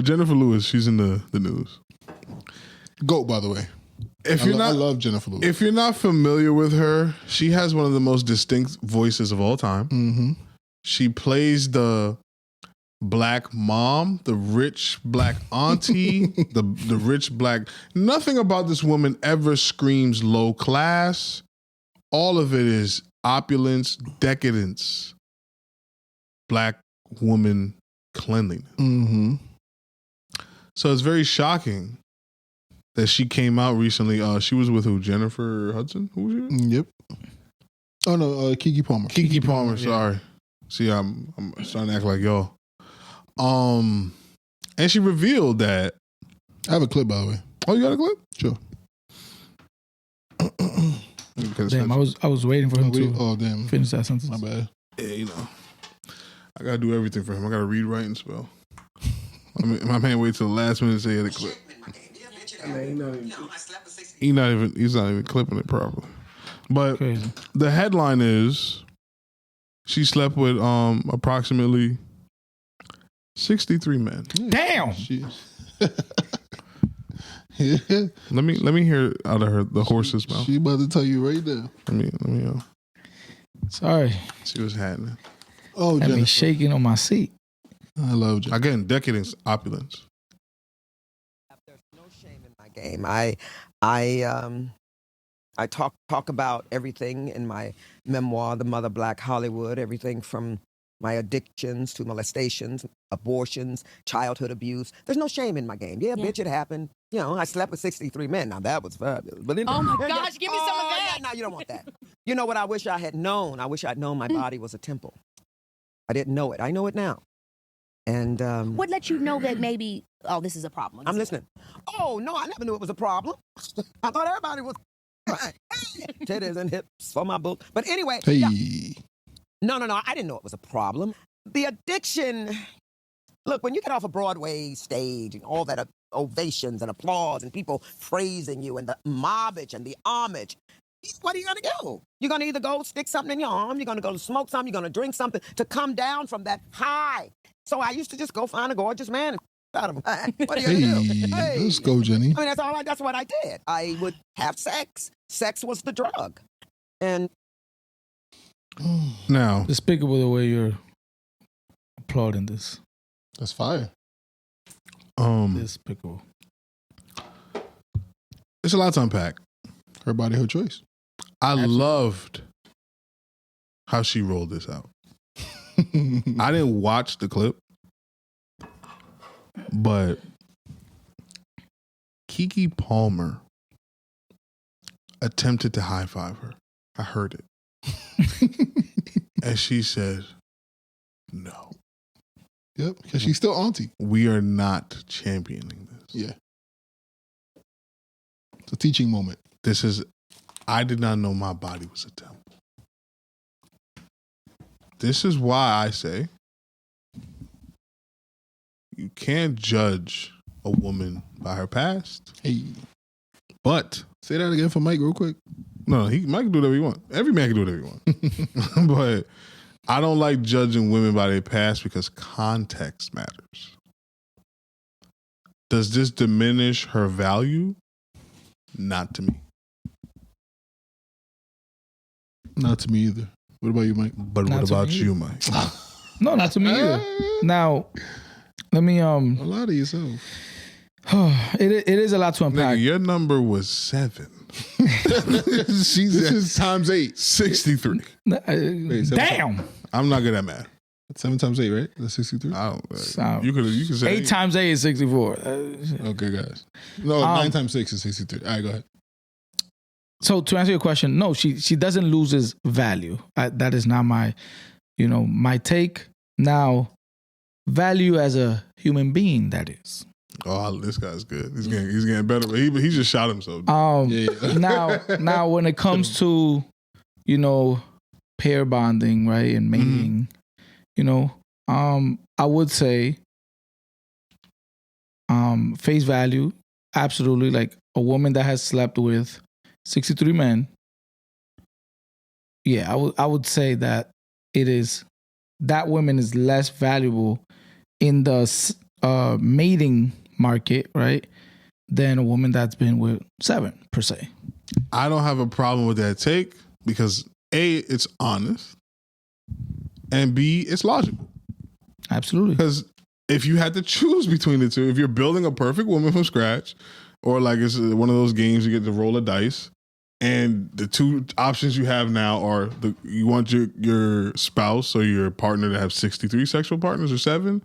Jennifer Lewis, she's in the news. GOAT, by the way. I love Jennifer Lewis. If you're not familiar with her, she has one of the most distinct voices of all time. Mm-hmm. She plays the black mom, the rich black auntie, the rich black. Nothing about this woman ever screams low class. All of it is opulence, decadence, black woman cleanliness. Mm-hmm. So it's very shocking that she came out recently. She was with who? Jennifer Hudson? Who was she with? Yep. Oh no, Keke Palmer. Keke Palmer. Sorry. See, I'm starting to act like y'all. And she revealed that. I have a clip, by the way. Oh, you got a clip? Sure. Damn, I was waiting for him to damn. finish that sentence. My bad. Yeah, you know, I gotta do everything for him. I gotta read, write, and spell. I mean, my man wait till the last minute to say the clip. He's not even clipping it properly. But Crazy. the headline is she slept with approximately 63 men. Damn. Let me hear out of the horse's mouth. She about to tell you right now. Let me Sorry. see what's happening. Oh, Had me Jennifer. shaking on my seat. I love Jennifer. Again, decadence, opulence. There's no shame in my game. I talk about everything in my memoir, The Mother Black Hollywood, everything from my addictions to molestations, abortions, childhood abuse. There's no shame in my game. Yeah, bitch, it happened. You know, I slept with 63 men. Now, that was fabulous. But Oh, my gosh, give me some of that. No, you don't want that. You know what I wish I had known? I wish I'd known my body was a temple. I didn't know it. I know it now. And What let you know that maybe, this is a problem? I'm listening. Oh, no, I never knew it was a problem. I thought everybody was right. Titties and hips for my book. But anyway, Hey. yeah. No, I didn't know it was a problem. The addiction, look, when you get off a Broadway stage and all that ovations and applause and people praising you and the mobbage and the homage, what are you going to do? You're going to either go stick something in your arm, you're going to go smoke something, you're going to drink something to come down from that high. So I used to just go find a gorgeous man and out of him. What are you going to do? Hey. Let's go, Jenny. I mean, that's what I did. I would have sex. Sex was the drug. And Now, Despicable the way you're applauding this. That's fire. Despicable. it's a lot to unpack. Her body, her choice. I loved how she rolled this out. I didn't watch the clip, but Keke Palmer attempted to high five her. I heard it. And she said, no, Yep, because she's still auntie. we are not championing this. Yeah. It's a teaching moment. I did not know my body was a temple. This is why I say you can't judge a woman by her past. Hey. But Say that again for Mike real quick. no, Mike can do whatever he wants. Every man can do whatever he wants. But I don't like judging women by their past because context matters. Does this diminish her value? Not to me. Not to me either. What about you, Mike? But Not what to about me you, Mike? No, not to me either. Now, let me A lot of yourself. it is a lot to unpack. Nigga, your number was 7. This is times 8. 63. Damn. I'm not good at math. 7 times 8, right? That's 63. I don't. So, you could say 8 times 8 is 64. Okay, guys. No, 9 times 6 is 63. All right, go ahead. So to answer your question, no, she doesn't lose his value. That is not my take. Now, value as a human being, that is. Oh, this guy's good. He's getting better, but he just shot himself. Now when it comes to pair bonding, right, and mating, I would say face value, absolutely. Like a woman that has slept with 63 men, yeah, I would say that that woman is less valuable in the mating market, right, than a woman that's been with 7 per se. I don't have a problem with that take because A, it's honest, and B, it's logical. Absolutely. Because if you had to choose between the two, if you're building a perfect woman from scratch, or like it's one of those games you get to roll a dice, and the two options you have now are you want your spouse or your partner to have 63 sexual partners or 7.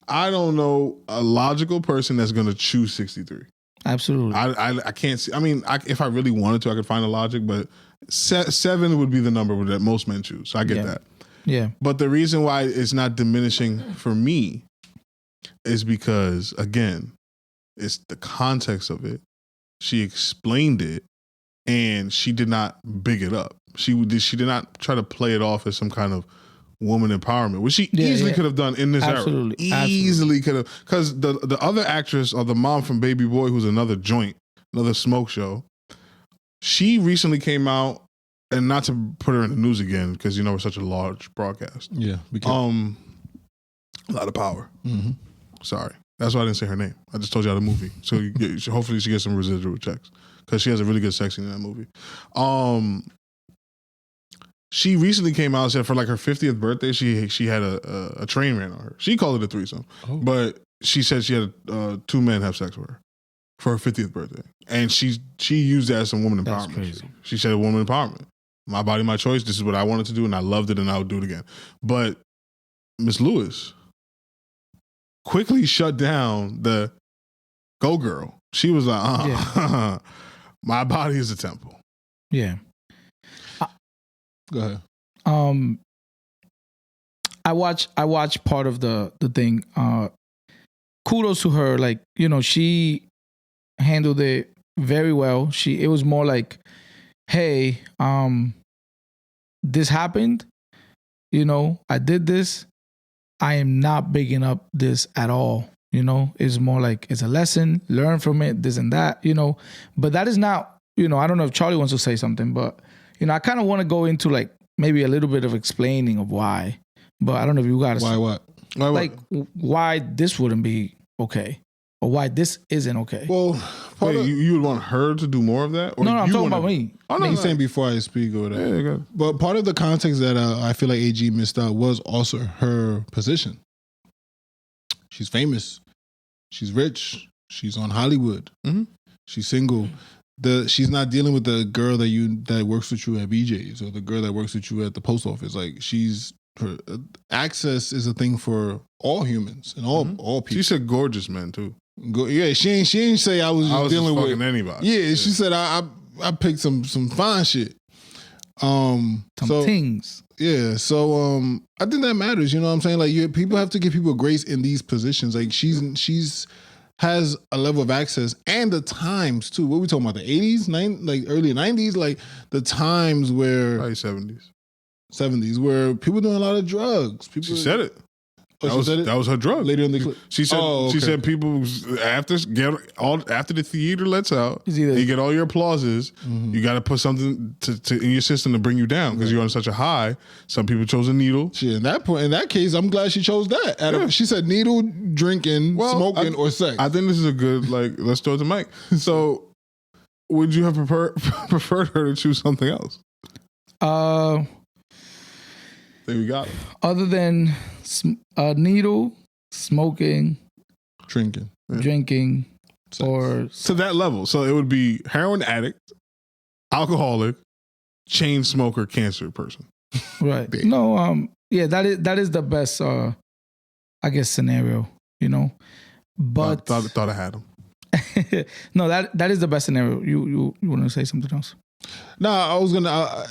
I don't know a logical person that's going to choose 63. Absolutely. I can't see. I mean, if I really wanted to, I could find a logic, but 7 would be the number that most men choose. So I get that. Yeah. But the reason why it's not diminishing for me is because, again, it's the context of it. She explained it, and she did not big it up. She did not try to play it off as some kind of woman empowerment, which she easily could have done in this era. Easily could have. Because the other actress, or the mom from Baby Boy, who's another joint, another smoke show, she recently came out, and not to put her in the news again, because we're such a large broadcast. Yeah. A lot of power. Mm-hmm. Sorry. That's why I didn't say her name. I just told you the movie. So hopefully she gets some residual checks, because she has a really good sex scene in that movie. She recently came out and said for like her 50th birthday, she had a train ran on her. She called it a threesome, but she said she had 2 men have sex with her for her 50th birthday, and she used that as some woman empowerment. That's crazy. She said woman empowerment. My body, my choice. This is what I wanted to do, and I loved it, and I would do it again. But Miss Lewis quickly shut down the go girl. She was like, my body is a temple. Yeah. Go ahead. I watch part of the thing. Kudos to her. Like, she handled it very well. It was more like, hey, this happened. I did this. I am not bigging up this at all. It's more like it's a lesson, learn from it, this and that, But that is not, I don't know if Charlie wants to say something, but, I kind of want to go into like maybe a little bit of explaining of why. But I don't know if you got to. Why what? Like why this wouldn't be okay, or why this isn't okay. Well, you would want her to do more of that? Or no, I'm talking about me. Oh, no, he's saying before I speak or whatever. Yeah, but part of the context that I feel like AG missed out was also her position. She's famous. She's rich. She's on Hollywood. Mm-hmm. She's single. She's not dealing with the girl that works with you at BJ's or the girl that works with you at the post office. Like her access is a thing for all humans and all people. She said gorgeous men too. She ain't say I was dealing just with anybody. Yeah, she said I picked some fine shit. Some things. Yeah, so I think that matters. You know what I'm saying? Like people have to give people grace in these positions. Like she's has a level of access and the times too. What are we talking about? The 80s, like early 90s, like the times where probably 70s, where people doing a lot of drugs. She said it. That was her drug. Later in the clip. She said. She said people after the theater lets out, you get all your applauses. Mm-hmm. You got to put something to in your system to bring you down because you're on such a high. Some people chose a needle. In that case, I'm glad she chose that. She said needle, drinking, smoking, or sex. I think this is a good let's throw it to Mike. So, would you have preferred her to choose something else? There we got it. Other than needle, smoking, drinking, or to that level. So it would be heroin addict, alcoholic, chain smoker, cancer person. Right. No. Yeah. That is the best. I guess scenario. But thought I had him. No, that is the best scenario. You want to say something else? No, I was gonna.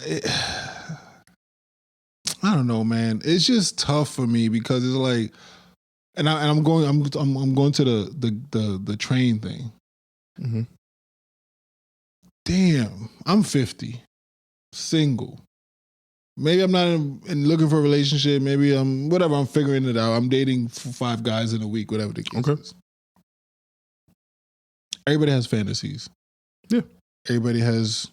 I don't know, man. It's just tough for me because it's like, I'm going to the train thing. Mm-hmm. Damn, I'm 50, single. Maybe I'm not looking for a relationship. Maybe I'm figuring it out. I'm dating 5 guys in a week, whatever the case is. Everybody has fantasies. Yeah. Everybody has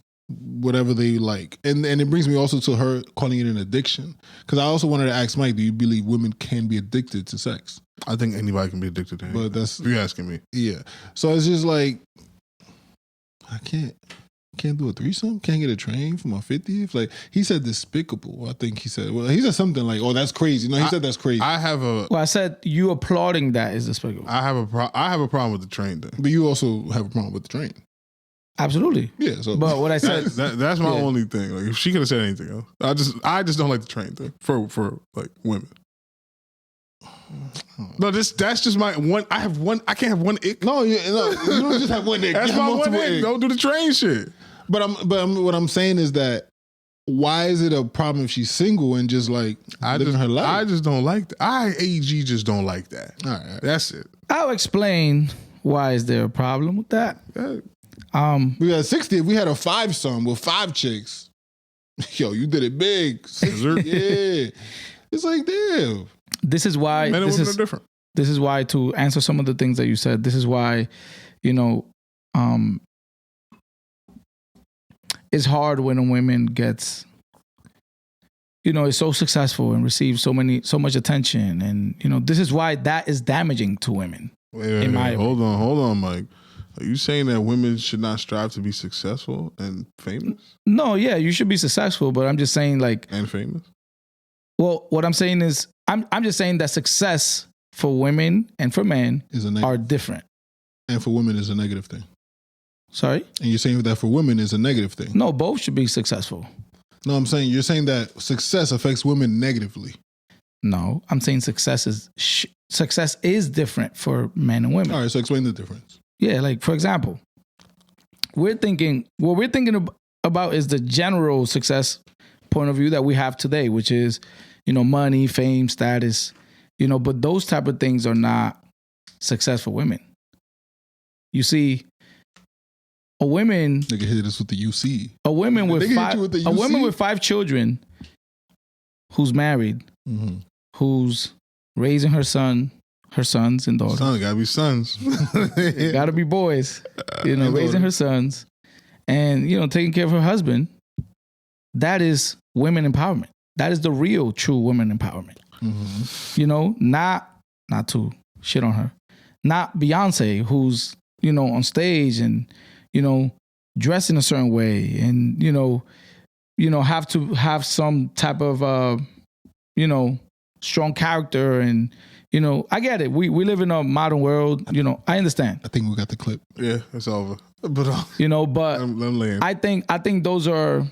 whatever they like. And it brings me also to her calling it an addiction. Because I also wanted to ask Mike, do you believe women can be addicted to sex? I think anybody can be addicted to anything. But that's if you're asking me. yeah. So it's just like I can't do a threesome. Can't get a train for my 50th. Like he said, despicable. I think he said. Well, he said something like, "Oh, that's crazy." No, he said that's crazy. I have a Well, I said you applauding that is despicable. I have a problem with the train thing. but you also have a problem with the train. Absolutely. Yeah. So, But what I said, That's my Yeah. only thing. Like if she could have said anything else, I just don't like the train thing for like women. No, that's just my one. I have one. I can't have one ick. no, you don't just have one ick. That's You have my one multiple ick. icks. Don't do the train shit. But what I'm saying is that why is it a problem if she's single and just like living her life? I just don't like that. AG just don't like that. All right. That's it. I'll explain why is there a problem with that. We had 60. If we had a 5-some with 5 chicks, yo, you did it big. 60, yeah. It's like, damn. This is why Men and this women is are different. this is why, to answer some of the things that you said, this is why, it's hard when a woman gets, is so successful and receives so much attention, and this is why that is damaging to women. Wait, hold on, Mike. Are you saying that women should not strive to be successful and famous? No, yeah, you should be successful, but I'm just saying, like, And famous? well, what I'm saying is, I'm just saying that success for women and for men Is a are different. and for women is a negative thing. Sorry? And you're saying that for women is a negative thing. No, both should be successful. No, I'm saying you're saying that success affects women negatively. No, I'm saying success is different for men and women. All right, so explain the difference. Yeah, like, for example, what we're thinking about is the general success point of view that we have today, which is, money, fame, status, but those type of things are not success for women. You see, a woman Nigga hit us with the UC. A woman with They hit five, you with the a woman UC? with 5 children, who's married, Mm-hmm. who's raising her sons and daughters. Son, gotta be sons. Gotta be boys, And raising her sons, and taking care of her husband. That is women empowerment. That is the real, true women empowerment. Mm-hmm. Not to shit on her, not Beyonce, who's on stage and dressed in a certain way, and have to have some type of strong character, and I get it. We live in a modern world. I understand. I think we got the clip. Yeah, it's over. But But I'm laying. I think those are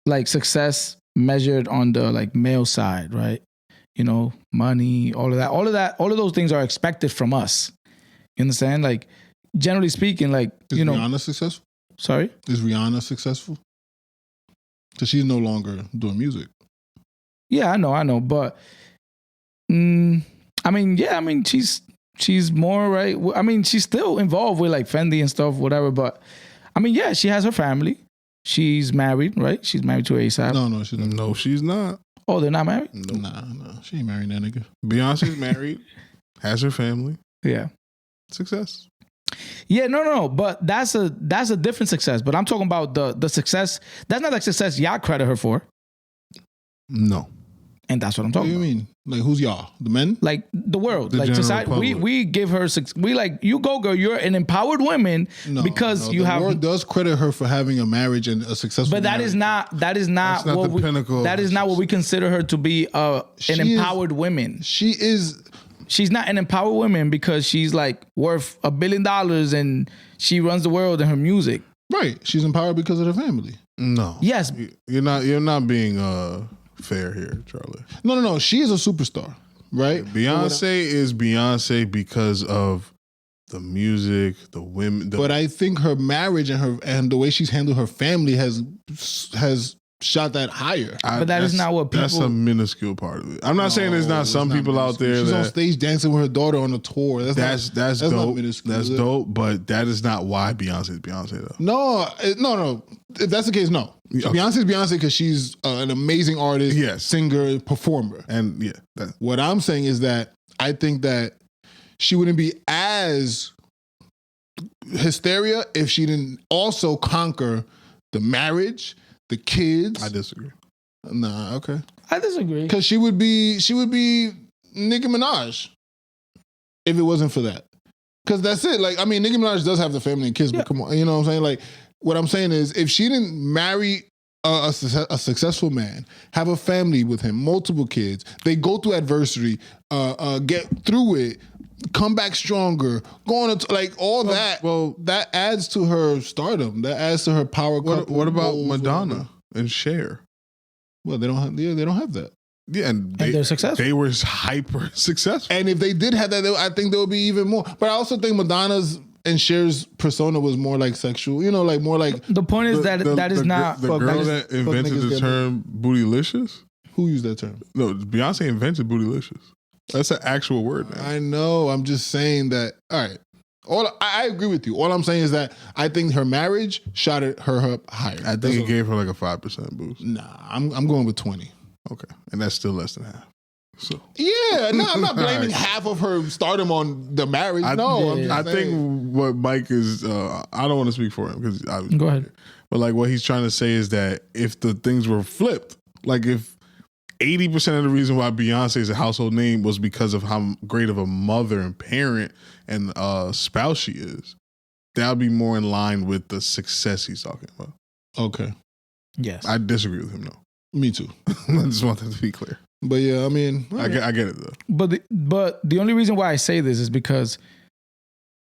like success measured on the like male side, right? Money, all of those things are expected from us. You understand? Like, generally speaking, like, Is Rihanna successful? sorry? Is Rihanna successful? Because she's no longer doing music. Yeah, I know. But, she's more, right? I mean, she's still involved with like Fendi and stuff, whatever. But, yeah, she has her family. She's married, right? She's married to A$AP. No, she's not. No, she's not. Oh, they're not married? Nope. Nah, she ain't marrying that nigga. Beyonce's married, has her family. Yeah. Success. Yeah, no. But that's a different success. But I'm talking about the success. That's not like success y'all credit her for. No. And that's what I'm What talking do you about. mean? Like, who's y'all? The men? Like the world, The like general society. public. We give her, we like, you go, girl, you're an empowered woman because you the have. world does credit her for having a marriage and a successful But that is marriage. not That's not what the we, pinnacle that of is not what we consider her to be. An She is- empowered woman. She is. She's not an empowered woman because she's like worth $1 billion and she runs the world in her music. Right. She's empowered because of her family. No. Yes, You're not being fair here, Charlie. No. She is a superstar, right? Beyonce is Beyonce because of the music, the women. But I think her marriage and the way she's handled her family has shot that higher. But that is not what That's people- a minuscule part of it. I'm not saying there's not it's some people out there She's on that stage dancing with her daughter on a tour. that's not dope. minuscule, That's is it? dope. But that is not why Beyonce is Beyonce though. No. If that's the case, no. Okay. Beyonce's Beyonce because she's an amazing artist, Yes. singer, performer. And yeah, that, What I'm saying is that I think that she wouldn't be as hysteria if she didn't also conquer the marriage, the kids, I disagree. Nah, okay. I disagree. Because she would be Nicki Minaj if it wasn't for that. Because that's it. Like, I mean, Nicki Minaj does have the family and kids, but come on, you know what I'm saying? Like, what I'm saying is, if she didn't marry a successful man, have a family with him, multiple kids, they go through adversity, get through it, come back stronger, go on like all that. Well, that adds to her stardom. That adds to her power. What about Madonna and Cher? Well, they don't have. Yeah, they don't have that. Yeah, and they're successful. They were hyper successful. And if they did have that, I think there would be even more. But I also think Madonna's and Cher's persona was more like sexual. You know, like more like. The point is that is not the girl that invented the term "bootylicious." Who used that term? No, Beyonce invented "bootylicious." That's an actual word now. I know. I'm just saying that. All right. I agree with you. All I'm saying is that I think her marriage shot her up higher. I think it gave her like a 5% boost. Nah, I'm going with 20. Okay, and that's still less than half. So yeah, no, I'm not blaming half of her stardom on the marriage. I think what Mike is. I don't want to speak for him because go ahead. But like what he's trying to say is that if the things were flipped, like if 80% of the reason why Beyonce is a household name was because of how great of a mother and parent and spouse she is, that would be more in line with the success he's talking about. Okay. Yes. I disagree with him though. Me too. I just want that to be clear. But yeah, I mean, I get it though. But the only reason why I say this is because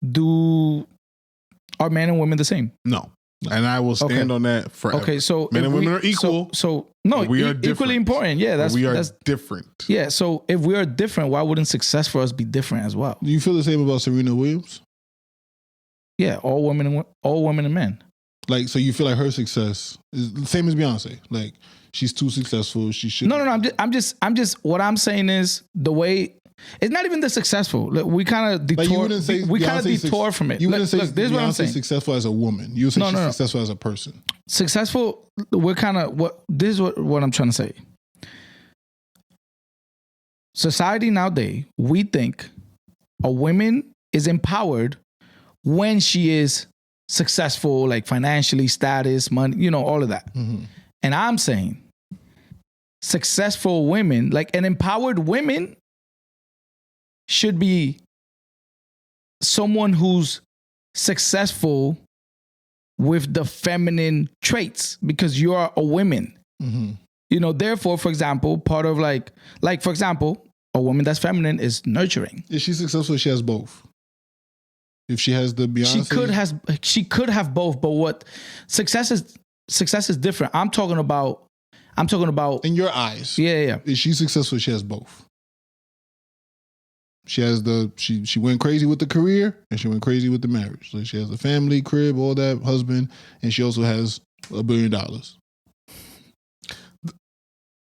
are men and women the same? No. And I will stand on that forever. Okay, so men and women are equal. So no, we are equally important. Yeah, that's different. Yeah, so if we are different, why wouldn't success for us be different as well? Do you feel the same about Serena Williams? Yeah, all women and men. Like, so you feel like her success is the same as Beyonce? Like, she's too successful. She should. No. I'm just. What I'm saying is the way. It's not even the successful. We kind of detour. Like we kind of detour from it. You wouldn't say this is what I'm saying. Successful as a woman. You would say she's successful as a person. Successful. We're kind of this is what I'm trying to say. Society nowadays, we think a woman is empowered when she is successful, like financially, status, money, all of that. Mm-hmm. And I'm saying successful women, like an empowered women, should be someone who's successful with the feminine traits because you are a woman. Mm-hmm. Therefore, for example, part of like for example, a woman that's feminine is nurturing. Is she successful if she has both? If she has the Beyonce? She could have both, but what success is different. I'm talking about in your eyes. Yeah. Is she successful if she has both? She has she went crazy with the career and she went crazy with the marriage. So she has a family, crib, all that, husband, and she also has $1 billion.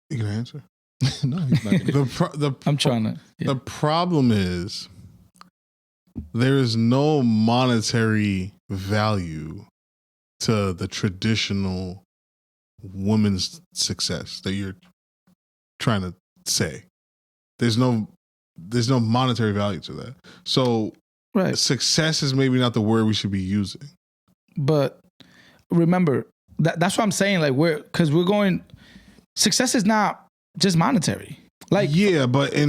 You can answer. No, he's not gonna. I'm trying to. Yeah. The problem is there is no monetary value to the traditional woman's success that you're trying to say. There's no monetary value to that. So success is maybe not the word we should be using. But remember, that's what I'm saying. Like because we're going, success is not just monetary. Like yeah, but I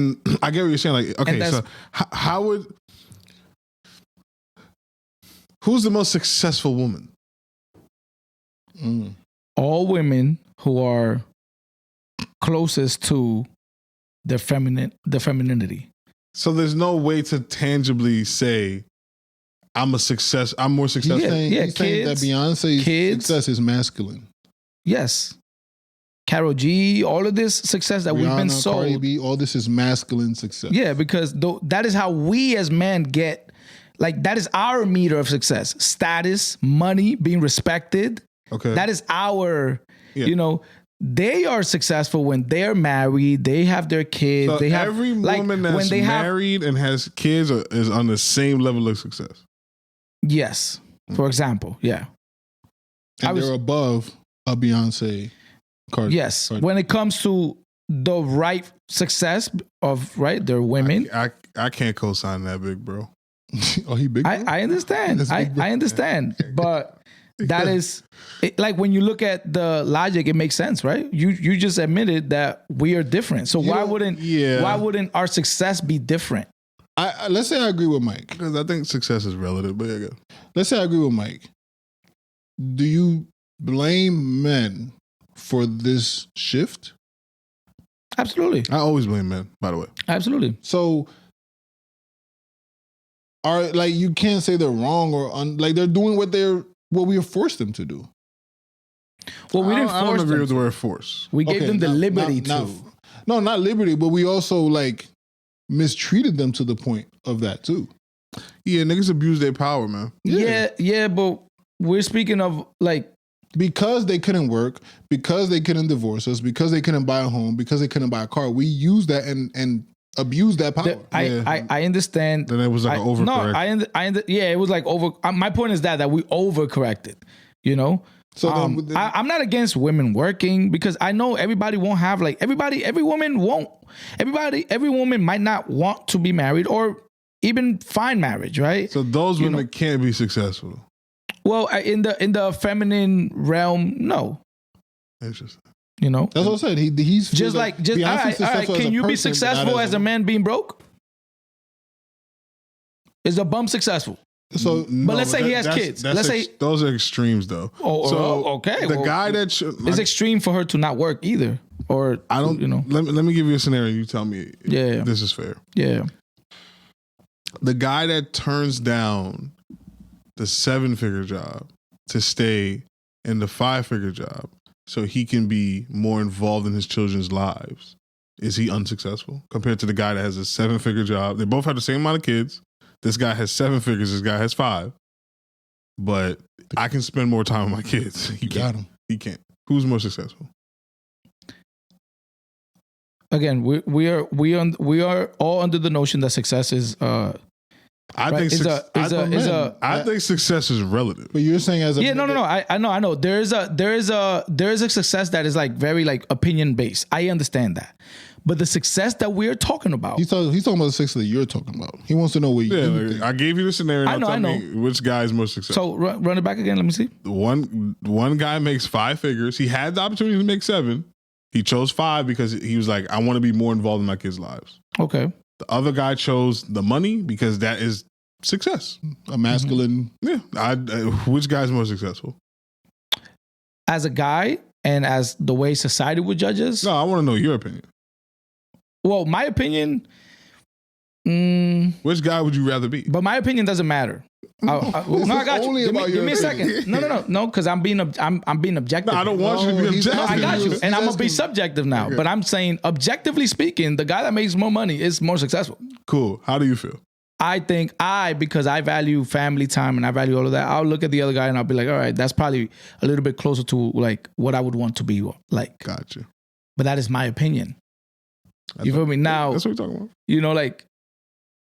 get what you're saying. Like okay, so how would who's the most successful woman? All women who are closest to their femininity. So there's no way to tangibly say I'm more successful. He's saying that Beyonce's success is masculine. Yes. Karol G, all of this success that Rihanna, we've been sold. Cardi B, all this is masculine success. Yeah, because that is how we as men get, like that is our meter of success. Status, money, being respected. Okay. That is our, they are successful when they're married, they have their kids. So they have every woman that's married and has kids is on the same level of success. Yes. For example, yeah. And they're above a Beyonce. Cardi. Yes. When it comes to the right success of they're women. I can't co-sign that, big bro. Oh, he big bro? I understand. I understand. But that is like when you look at the logic, it makes sense, right? You just admitted that we are different. So why wouldn't our success be different? Let's say I agree with Mike. Because I think success is relative, but yeah. Let's say I agree with Mike. Do you blame men for this shift? Absolutely. I always blame men, by the way. Absolutely. So you can't say they're wrong or like they're doing what we forced them to do. Well, we didn't force them. I don't agree with the word force. We gave them the liberty to. No, not liberty, but we also like mistreated them to the point of that too. Yeah, niggas abuse their power, man. Yeah, but we're speaking of like because they couldn't work, because they couldn't divorce us, because they couldn't buy a home, because they couldn't buy a car. We used that and abused that power. I understand. Then it was like overcorrection. It was like over. My point is that we overcorrected. You know. So I'm not against women working because I know everybody won't have like every woman might not want to be married or even find marriage, right? So those women can't be successful. Well, in the feminine realm, no. Interesting. You know, that's what I said. He's just all right. Can you be successful as a man being broke? Is a bum successful? So, but let's say he has kids. Let's say those are extremes, though. Okay. The guy that it's extreme for her to not work either. Or I don't. You know. Let me give you a scenario. You tell me. Yeah. This is fair. Yeah. The guy that turns down the 7-figure job to stay in the 5-figure job so he can be more involved in his children's lives, is he unsuccessful compared to the guy that has a 7-figure job? They both have the same amount of kids. This guy has 7 figures. This guy has 5. But I can spend more time with my kids. He can't. He can't. Who's more successful? Again, we are all under the notion that success is. I think success is relative. But you're saying as a no. I know. There is a success that is like very like opinion based. I understand that. But the success that we're talking about. He's talking about the success that you're talking about. He wants to know what you think. I gave you the scenario. I know. Tell me which guy is more successful. So run it back again. Let me see. One guy makes 5 figures. He had the opportunity to make 7. He chose 5 because he was like, I want to be more involved in my kids' lives. Okay. The other guy chose the money because that is success. A masculine. Yeah. Which guy's more successful? As a guy and as the way society would judge us? No, I want to know your opinion. Well, my opinion. Which guy would you rather be? But my opinion doesn't matter. I got you. Give me a second. No, because I'm being objective. No, I don't want you to be objective. I got you, and I'm gonna be subjective now. Okay. But I'm saying, objectively speaking, the guy that makes more money is more successful. Cool. How do you feel? I think because I value family time and I value all of that, I'll look at the other guy and I'll be like, all right, that's probably a little bit closer to like what I would want to be like. Gotcha. But that is my opinion. You feel me? Now, that's what we're talking about. You know, like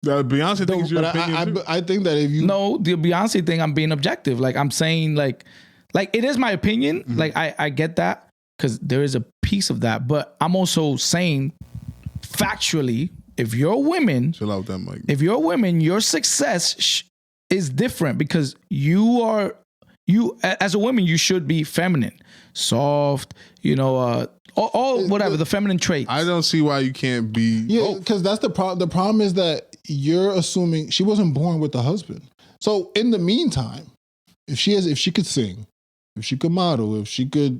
Beyonce thinks your opinion too. I think that if you the Beyonce thing, I'm being objective. Like I'm saying, like it is my opinion. Mm-hmm. Like I get that because there is a piece of that, but I'm also saying factually, if you're women, chill out with that mic. If you're women, your success is different because you as a woman, you should be feminine, soft. You know. All whatever the feminine traits. I don't see why you can't be. Yeah, because that's the problem. The problem is that you're assuming she wasn't born with a husband. So in the meantime, if she could sing, if she could model, if she could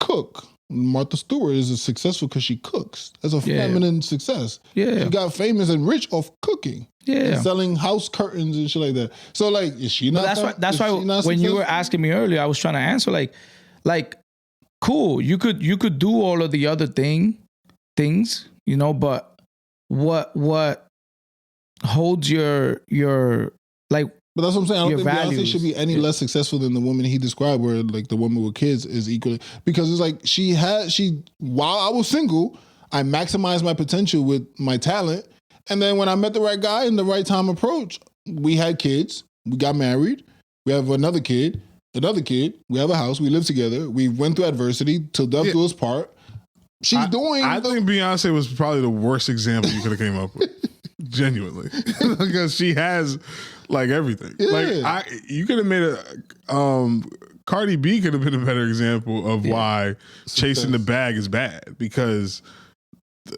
cook, Martha Stewart is successful because she cooks. That's a feminine success. Yeah, she got famous and rich off cooking. Yeah, and selling house curtains and shit like that. So like, is she not? That's why when you were asking me earlier, I was trying to answer like. Cool. You could do all of the other things, you know, but what holds your like. But that's what I'm saying. I don't think Beyonce should be any less successful than the woman he described, where like the woman with kids is equally, because it's like while I was single, I maximized my potential with my talent, and then when I met the right guy in the right time approach, we had kids, we got married, we have another kid, we have a house, we live together, we went through adversity till death do us part. I think Beyonce was probably the worst example you could have came up with. Genuinely. Because she has like everything. Yeah. Like you could have made a Cardi B could have been a better example of why chasing the bag is bad, because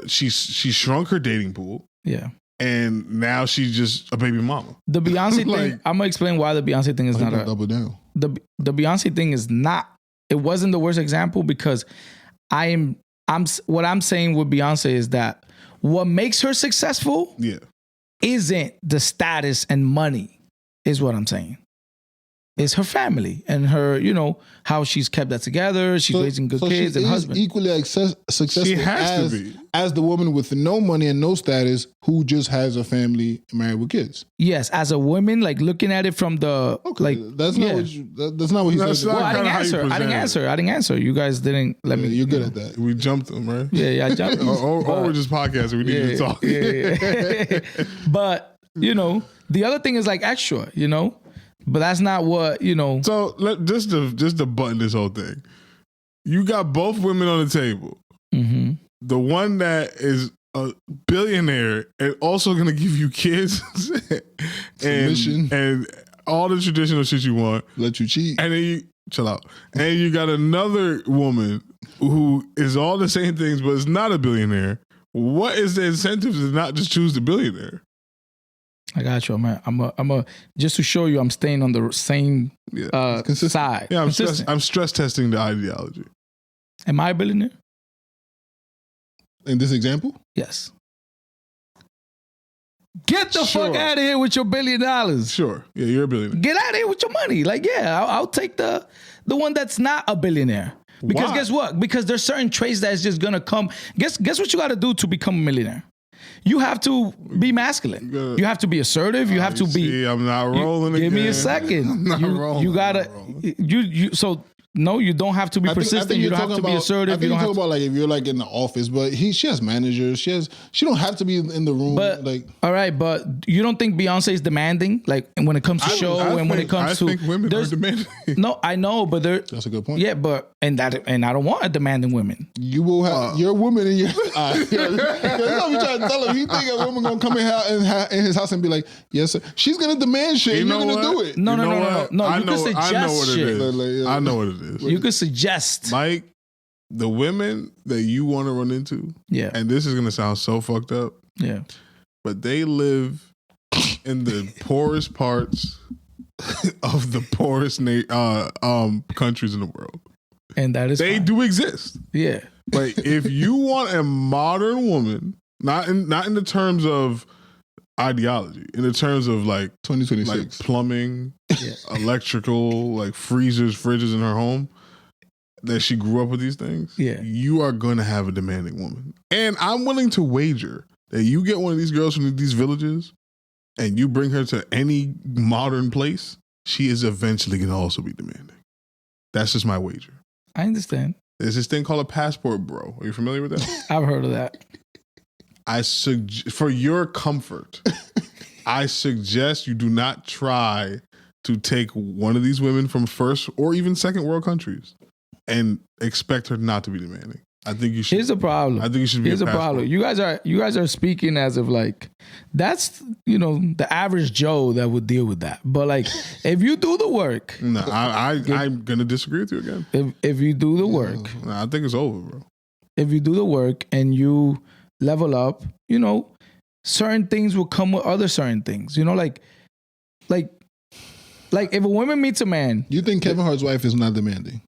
she shrunk her dating pool. Yeah. And now she's just a baby mama. The Beyonce Like- thing, I'm gonna explain why the Beyonce thing is not double down. the Beyonce thing is not. It wasn't the worst example, because what I'm saying with Beyonce is that what makes her successful Yeah. isn't the status and money, is what I'm saying. It's her family and her, how she's kept that together. She's raising good kids she and is husband. equally successful She has to be. as the woman with no money and no status who just has a family married with kids. Yes, as a woman, like looking at it from the That's not what that's not what he That's said. not- Well, I didn't kinda how you answer. I didn't answer. You guys didn't let me. You're good at that. We jumped them, right? Yeah, I jumped. Or we're just podcasting. We need to talk. Yeah. But the other thing is like extra, but that's not what So just to button this whole thing, you got both women on the table. Mm-hmm. The one that is a billionaire and also going to give you kids Submission. and all the traditional shit you want, Let you cheat. and then you chill out, and you got another woman who is all the same things but is not a billionaire. What is the incentive to not just choose the billionaire? I got you, man. I'm a just to show you I'm staying on the same Consistent. side. Yeah, Consistent. I'm stress testing the ideology. Am I a billionaire? In this example, Yes. Get the Sure. fuck out of here with your $1 billion. Sure, yeah, you're a billionaire. Get out of here with your money. Like, yeah, I'll take the one that's not a billionaire. Because Why? guess what? Because there's certain traits that's just gonna come. Guess what you got to do to become a millionaire? You have to be masculine. Good. You have to be assertive. You have to be. See, I'm not rolling Give again. me a second. I'm not rolling. You gotta. You. So no, you don't have to be persistent. You don't have to be assertive. I think You you're don't have talking to. about like if you're like in the office, but she has managers. She don't have to be in the room. But like all right, but you don't think Beyonce is demanding? Like when it comes to show and when it comes to I think women are there's- demanding. No, I know, but there. that's a good point. Yeah, but and I don't want a demanding women. You will have your woman in your. That's what we trying to tell him. He think a woman gonna come in his house and be like, "Yes, sir." She's gonna demand shit. You You're know gonna do what? it. No, You no, know no, no, what? no. I You know, could I know suggest what it shit. is. Like, I know what it is. You could suggest. Mike, the women that you want to run into, Yeah, and this is gonna sound so fucked up, yeah. but they live in the poorest parts of the poorest countries in the world. And that is They fine. do exist. Yeah, But if you want a modern woman, not in the terms of ideology, in the terms of like 2026. plumbing, Yeah. electrical, like freezers, fridges in her home, that she grew up with these things, Yeah. you are going to have a demanding woman. And I'm willing to wager that you get one of these girls from these villages and you bring her to any modern place, she is eventually going to also be demanding. That's just my wager. I understand. There's this thing called a passport bro. Are you familiar with that? I've heard of that. For your comfort, I suggest you do not try to take one of these women from first or even second world countries and expect her not to be demanding. I think you should. Here's the problem. I think you should be. Here's the passport. problem. You guys are speaking as if like that's the average Joe that would deal with that. But like if you do the work, No, I'm gonna disagree with you again. if you do the work, Nah, I think it's over, bro. if you do the work and you level up, certain things will come with other certain things. Like if a woman meets a man, You think Kevin Hart's wife is not demanding?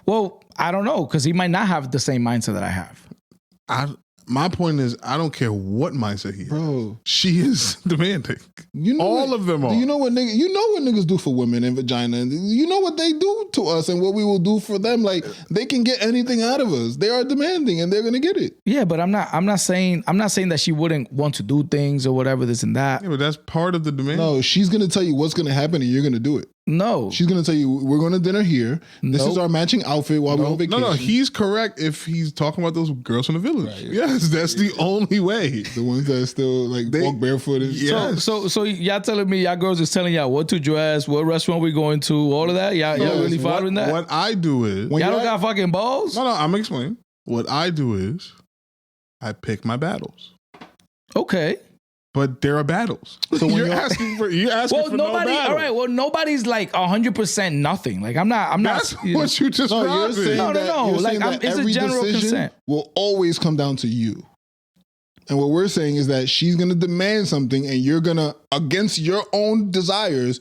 well, I don't know, because he might not have the same mindset that I have. My point is, I don't care what mindset he has. Bro, She is demanding. you know All what- of them are. Do you know what niggas do for women and vagina? You know what they do to us and what we will do for them. Like they can get anything out of us. They are demanding and they're gonna get it. Yeah, but I'm not saying that she wouldn't want to do things or whatever, this and that. Yeah, but that's part of the demand. No, she's gonna tell you what's gonna happen and you're gonna do it. No. She's gonna tell you we're going to dinner here. This is Nope. our matching outfit while we're on vacation. No, he's correct if he's talking about those girls from the village. Yes, that's the only way. The ones that still like They- walk barefooted. Yeah. So y'all telling me y'all girls is telling y'all what to dress, what restaurant we going to, all of that? Y'all really following that? What I do is, When Y'all you're don't got fucking balls? no, I'm explaining. What I do is, I pick my battles. Okay. but there are battles. So when you're asking for Well, for nobody. no battle. All right. Well, nobody's like 100% nothing. Like I'm not. That's you know. what you just No, you're saying No, no, that, no. you're Like, saying that it's a every general decision consent. will always come down to you. And what we're saying is that she's going to demand something and you're going to, against your own desires,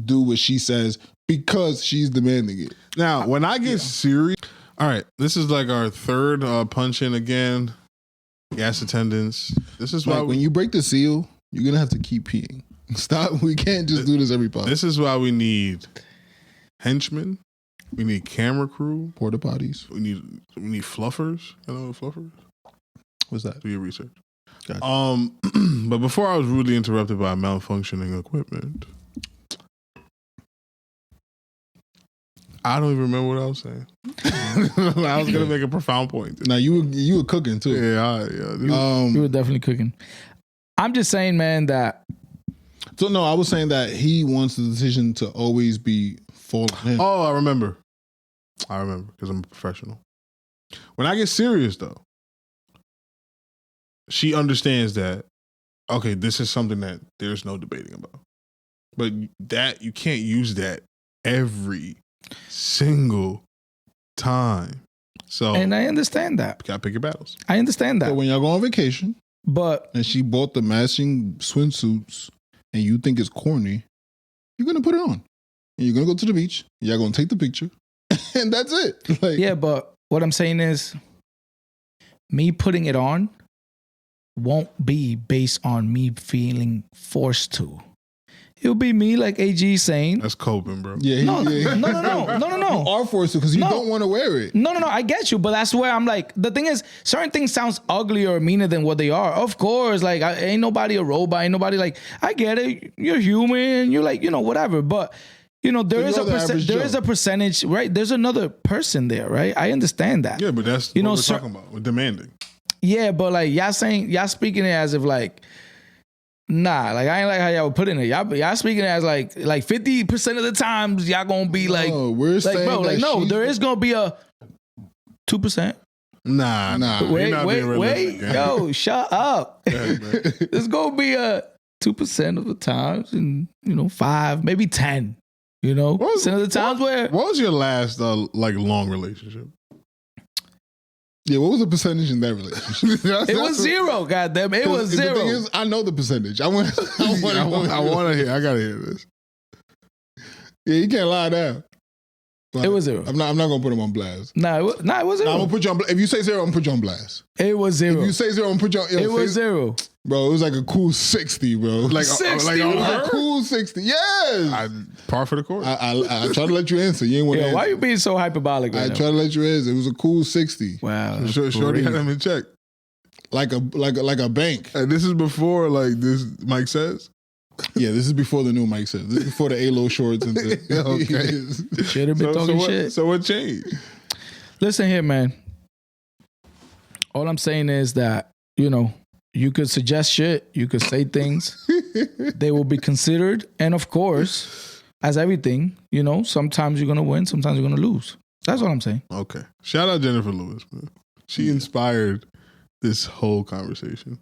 do what she says because she's demanding it. Now, when I get serious, all right, this is like our third punch in again. Gas attendants. This is why Like when you break the seal, you're going to have to keep peeing. Stop. We can't just do this every pod. This is why we need henchmen. We need camera crew. Porta potties. We need fluffers. You know what fluffers? What's that? Do your research. Gotcha. But before I was rudely interrupted by malfunctioning equipment, I don't even remember what I was saying. I was gonna make a profound point. Now you were cooking too. Yeah. You were definitely cooking. I'm just saying, man, that So no, I was saying that he wants the decision to always be full of him. Oh, I remember because I'm a professional. When I get serious though, she understands that, okay, this is something that there's no debating about. But that you can't use that every single time. So and I understand that. you gotta pick your battles. I understand that. So when y'all go on vacation But and she bought the matching swimsuits and you think it's corny, you're gonna put it on. And you're gonna go to the beach, y'all gonna take the picture, and that's it. Like, yeah, but what I'm saying is me putting it on won't be based on me feeling forced to. It'll be me, like AG saying, That's coping, bro. yeah, no, yeah. no. You are forced to because you No. don't want to wear it. No, I get you, but that's where I'm like, the thing is, certain things sounds uglier or meaner than what they are. Of course, like, ain't nobody a robot, ain't nobody like, I get it, you're human, you're like, whatever, but, there So is you're the average there is Joe. a percentage, right? There's another person there, right? I understand that. Yeah, but that's You what know, we're sir- talking about. We're demanding. Yeah, but like y'all speaking it as if like, nah, like I ain't like how y'all put it in it. Y'all speaking it as like 50% of the times y'all gonna be like, No, we're like saying bro, like that no, she's- there is gonna be a 2%. Nah. Nah. You're not being realistic, gang. yo, shut up. Go ahead, man. There's gonna be a 2% of the times, and 5, maybe 10. Percent of the times where What was your last long relationship? Yeah, what was the percentage in that relationship? it was 0. Goddamn, it was The 0. thing is, I know the percentage. I want. I want to hear. I gotta hear this. Yeah, you can't lie down. It was 0. I'm not gonna put him on blast. Nah, it was 0. I'm gonna put you on. If you say 0, I'm gonna put you on blast. It was 0. If you say 0, I'm gonna put you on. It was 0. Bro, it was like a cool 60, bro. Like 60? like it on was her? a cool 60. Yes. Par for the course. I try to let you answer. You ain't want to. Yo, why you being so hyperbolic right I now? try to let you answer. It was a cool 60, Wow. Shorty had him in check. like a bank. And this is before this Mike says. Yeah, this is before the new Mike says. This is before the A-Lo shorts and the. Okay. Should have been talking shit. So what changed? Listen here, man. All I'm saying is that, you could suggest shit, you could say things, they will be considered. And of course, as everything, sometimes you're going to win, sometimes you're going to lose. That's what I'm saying. Okay. Shout out Jennifer Lewis, man. She inspired this whole conversation.